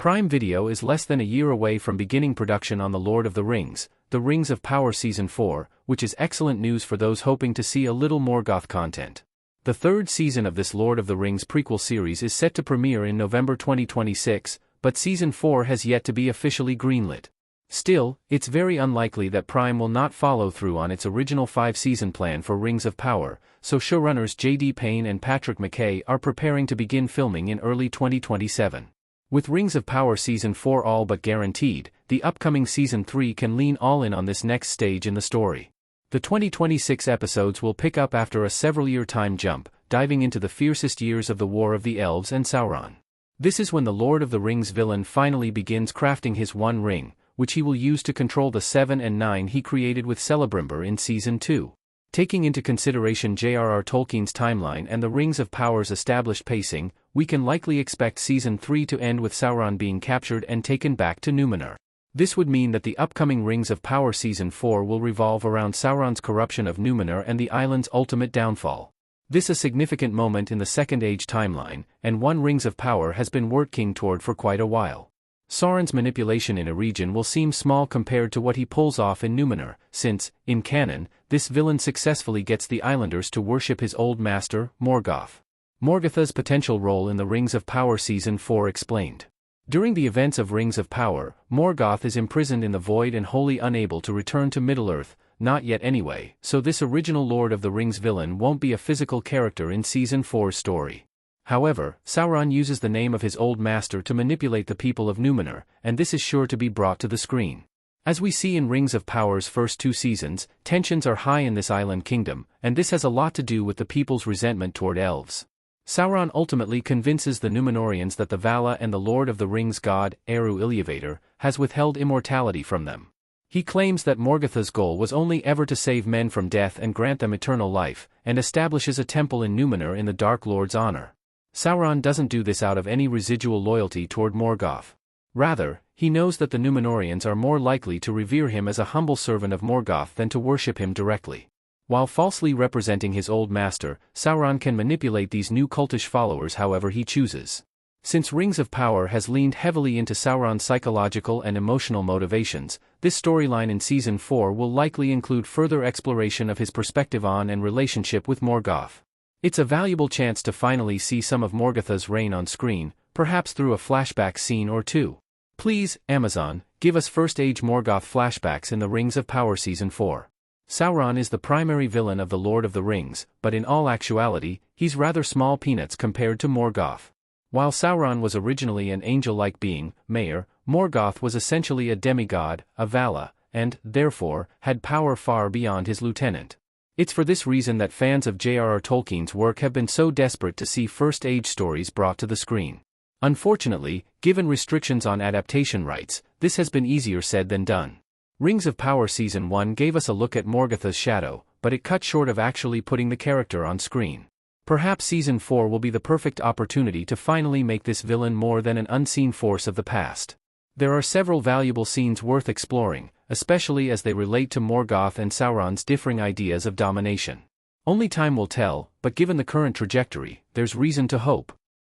Prime Video is less than a year away from beginning production on The Lord of the Rings, The Rings of Power Season 4, which is excellent news for those hoping to see a little Morgoth content. The third season of this Lord of the Rings prequel series is set to premiere in November 2026, but Season 4 has yet to be officially greenlit. Still, it's very unlikely that Prime will not follow through on its original 5-season plan for Rings of Power, so showrunners J.D. Payne and Patrick McKay are preparing to begin filming in early 2027. With Rings of Power Season 4 all but guaranteed, the upcoming Season 3 can lean all in on this next stage in the story. The 2026 episodes will pick up after a several-year time jump, diving into the fiercest years of the War of the Elves and Sauron. This is when the Lord of the Rings villain finally begins crafting his One Ring, which he will use to control the 7 and 9 he created with Celebrimbor in Season 2. Taking into consideration J.R.R. Tolkien's timeline and the Rings of Power's established pacing, we can likely expect Season 3 to end with Sauron being captured and taken back to Númenor. This would mean that the upcoming Rings of Power Season 4 will revolve around Sauron's corruption of Númenor and the island's ultimate downfall. This is a significant moment in the Second Age timeline, and one Rings of Power has been working toward for quite a while. Sauron's manipulation in a region will seem small compared to what he pulls off in Númenor, since, in canon, this villain successfully gets the islanders to worship his old master, Morgoth. Morgoth's potential role in the Rings of Power Season 4 explained. During the events of Rings of Power, Morgoth is imprisoned in the Void and wholly unable to return to Middle-earth, not yet anyway, so this original Lord of the Rings villain won't be a physical character in Season 4's story. However, Sauron uses the name of his old master to manipulate the people of Númenor, and this is sure to be brought to the screen. As we see in Rings of Power's first 2 seasons, tensions are high in this island kingdom, and this has a lot to do with the people's resentment toward elves. Sauron ultimately convinces the Númenorians that the Vala and the Lord of the Rings god, Eru Iluvatar, has withheld immortality from them. He claims that Morgoth's goal was only ever to save men from death and grant them eternal life, and establishes a temple in Númenor in the Dark Lord's honor. Sauron doesn't do this out of any residual loyalty toward Morgoth. Rather, he knows that the Númenorians are more likely to revere him as a humble servant of Morgoth than to worship him directly. While falsely representing his old master, Sauron can manipulate these new cultish followers however he chooses. Since Rings of Power has leaned heavily into Sauron's psychological and emotional motivations, this storyline in Season 4 will likely include further exploration of his perspective on and relationship with Morgoth. It's a valuable chance to finally see some of Morgoth's reign on screen, perhaps through a flashback scene or two. Please, Amazon, give us First Age Morgoth flashbacks in the Rings of Power Season 4. Sauron is the primary villain of The Lord of the Rings, but in all actuality, he's rather small peanuts compared to Morgoth. While Sauron was originally an angel-like being, Morgoth was essentially a demigod, a Vala, and, therefore, had power far beyond his lieutenant. It's for this reason that fans of J.R.R. Tolkien's work have been so desperate to see First Age stories brought to the screen. Unfortunately, given restrictions on adaptation rights, this has been easier said than done. Rings of Power Season 1 gave us a look at Morgoth's shadow, but it cut short of actually putting the character on screen. Perhaps Season 4 will be the perfect opportunity to finally make this villain more than an unseen force of the past. There are several valuable scenes worth exploring, especially as they relate to Morgoth and Sauron's differing ideas of domination. Only time will tell, but given the current trajectory, there's reason to hope.